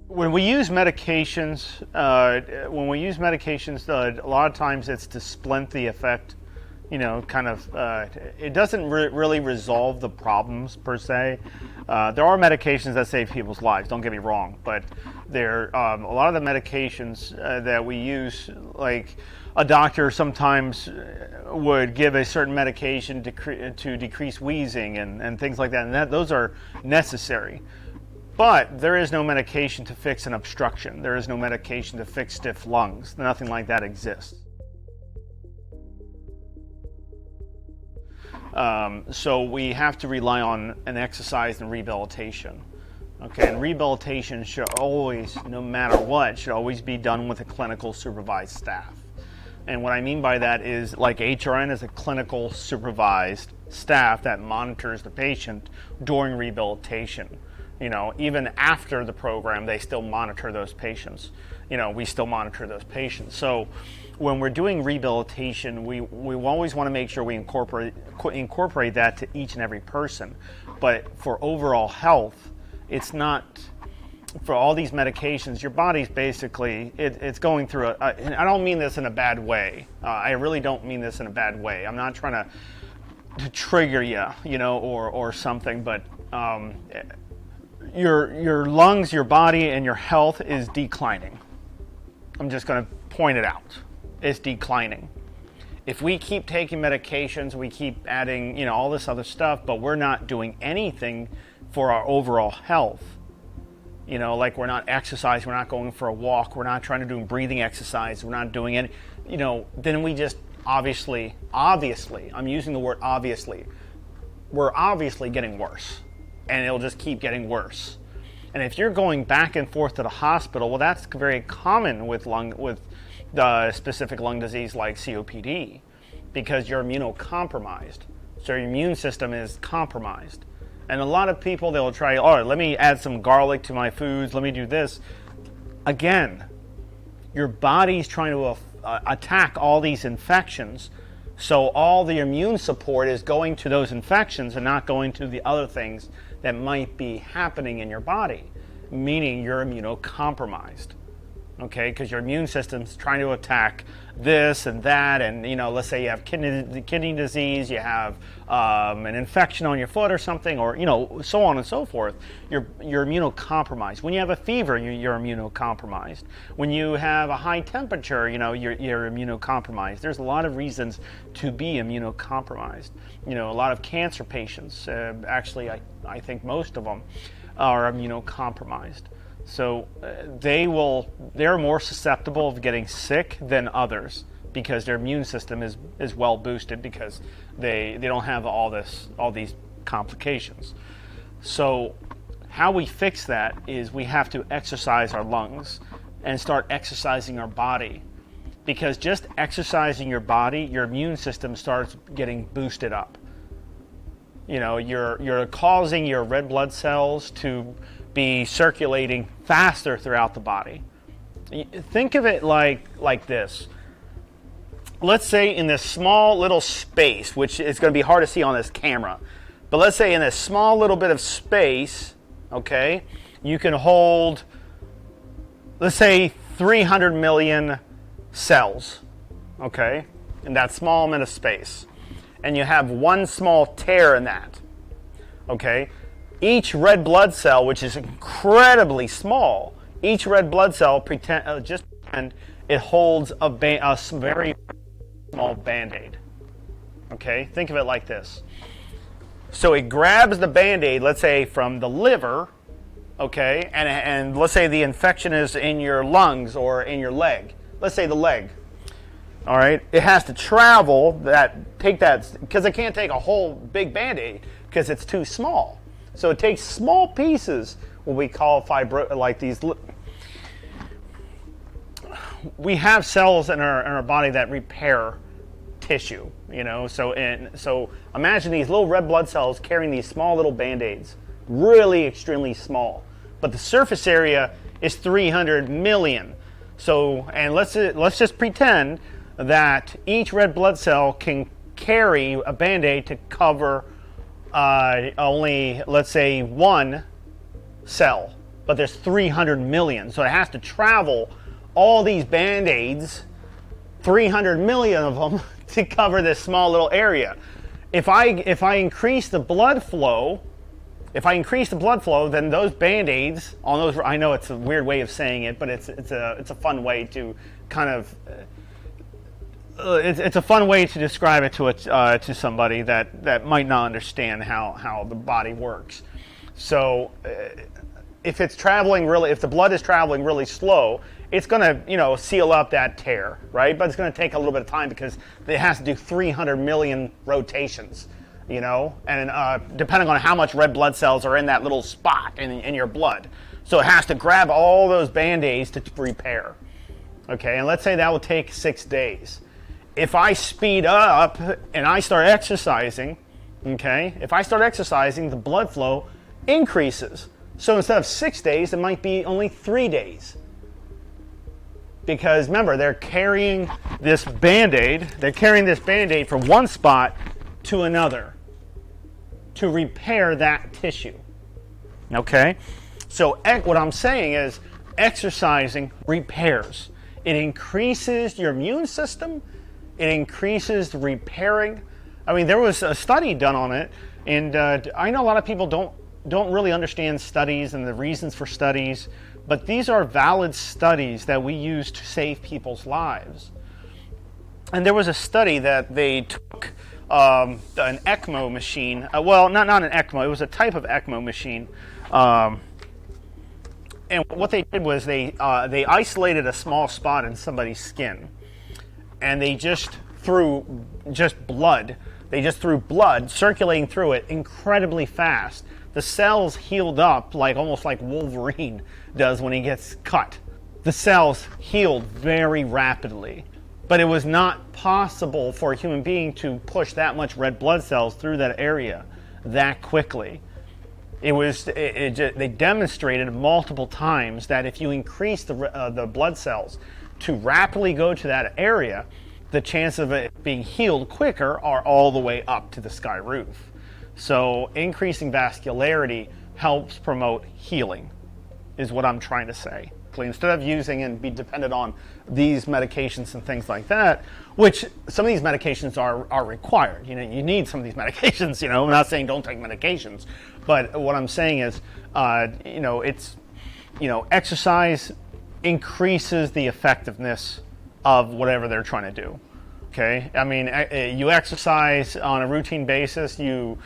When we use medications, a lot of times it's to splint the effect. It doesn't really resolve the problems per se. There are medications that save people's lives, don't get me wrong, but a lot of the medications that we use, like a doctor sometimes would give a certain medication to decrease wheezing and things like that, and those are necessary. But there is no medication to fix an obstruction. There is no medication to fix stiff lungs. Nothing like that exists. So we have to rely on an exercise and rehabilitation. Okay, and rehabilitation should always, no matter what, should always be done with a clinical supervised staff. And what I mean by that is, like, HRN is a clinical supervised staff that monitors the patient during rehabilitation. Even after the program, they still monitor those patients. We still monitor those patients. So when we're doing rehabilitation, we always want to make sure we incorporate that to each and every person. But for overall health, it's not, for all these medications, your body's basically, it's going through and I don't mean this in a bad way. I really don't mean this in a bad way. I'm not trying to trigger you, or something, but your lungs, your body, and your health is declining. I'm just going to point it out. It's declining. If we keep taking medications, we keep adding, all this other stuff, but we're not doing anything for our overall health. Like, we're not exercising, we're not going for a walk, we're not trying to do breathing exercise, we're not doing any, then we just obviously, I'm using the word obviously, we're obviously getting worse. And it'll just keep getting worse. And if you're going back and forth to the hospital, well, that's very common with specific lung disease like COPD, because you're immunocompromised. So your immune system is compromised. And a lot of people, they'll try, let me add some garlic to my foods, let me do this. Again, your body's trying to attack all these infections. So all the immune support is going to those infections and not going to the other things that might be happening in your body, meaning you're immunocompromised. Okay, because your immune system's trying to attack this and that, and let's say you have kidney disease, you have an infection on your foot or something, or so on and so forth. You're immunocompromised. When you have a fever, you're immunocompromised. When you have a high temperature, you're immunocompromised. There's a lot of reasons to be immunocompromised. A lot of cancer patients, actually, I think most of them are immunocompromised. So they're more susceptible of getting sick than others because their immune system is well boosted, because they don't have all these complications. So how we fix that is we have to exercise our lungs and start exercising our body, because just exercising your body, your immune system starts getting boosted up. You're causing your red blood cells to be circulating faster throughout the body. Think of it like this. Let's say in this small little space, which is going to be hard to see on this camera, but let's say in this small little bit of space, okay, you can hold, let's say, 300 million cells, okay, in that small amount of space. And you have one small tear in that, okay? Each red blood cell, which is incredibly small, each red blood cell, just pretend it holds a very small Band-Aid. Okay, think of it like this. So it grabs the Band-Aid, let's say from the liver, okay, and let's say the infection is in your lungs or in your leg. Let's say the leg. All right, it has to travel because it can't take a whole big Band-Aid because it's too small. So it takes small pieces, what we call like these. We have cells in our body that repair tissue, So imagine these little red blood cells carrying these small little Band-Aids, really extremely small. But the surface area is 300 million. So, and let's just pretend that each red blood cell can carry a Band-Aid to cover only, let's say, one cell, but there's 300 million. So it has to travel all these Band-Aids, 300 million of them, to cover this small little area. If I increase the blood flow, then those Band-Aids on those, I know it's a weird way of saying it, but it's a fun way to kind of it's a fun way to describe it to somebody that might not understand how the body works. So if the blood is traveling really slow, it's going to seal up that tear, right? But it's going to take a little bit of time because it has to do 300 million rotations, and depending on how much red blood cells are in that little spot in your blood. So it has to grab all those Band-Aids to repair. Okay, and let's say that will take 6 days. If I speed up and I start exercising, the blood flow increases. So instead of 6 days, it might be only 3 days. Because remember, they're carrying this Band-Aid from one spot to another to repair that tissue. Okay? So what I'm saying is exercising repairs. It increases your immune system. It increases the repairing. I mean, there was a study done on it, and I know a lot of people don't really understand studies and the reasons for studies, but these are valid studies that we use to save people's lives. And there was a study that they took an ECMO machine. Well, not an ECMO. It was a type of ECMO machine. And what they did was they isolated a small spot in somebody's skin, and they just threw blood. They just threw blood circulating through it incredibly fast. The cells healed up almost like Wolverine does when he gets cut. The cells healed very rapidly, but it was not possible for a human being to push that much red blood cells through that area that quickly. They demonstrated multiple times that if you increase the blood cells to rapidly go to that area, the chance of it being healed quicker are all the way up to the sky roof. So increasing vascularity helps promote healing, is what I'm trying to say. Instead of using and be dependent on these medications and things like that, which some of these medications are required. You need some of these medications. I'm not saying don't take medications, but what I'm saying is, exercise increases the effectiveness of whatever they're trying to do. Okay, I mean, you exercise on a routine basis, you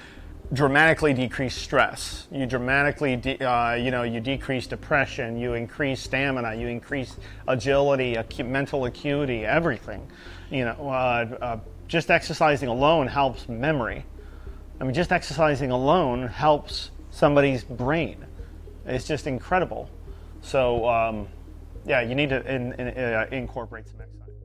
dramatically decrease stress. You dramatically, you decrease depression. You increase stamina. You increase agility, mental acuity, everything. Just exercising alone helps memory. I mean, just exercising alone helps somebody's brain. It's just incredible. So, you need to incorporate some exercise.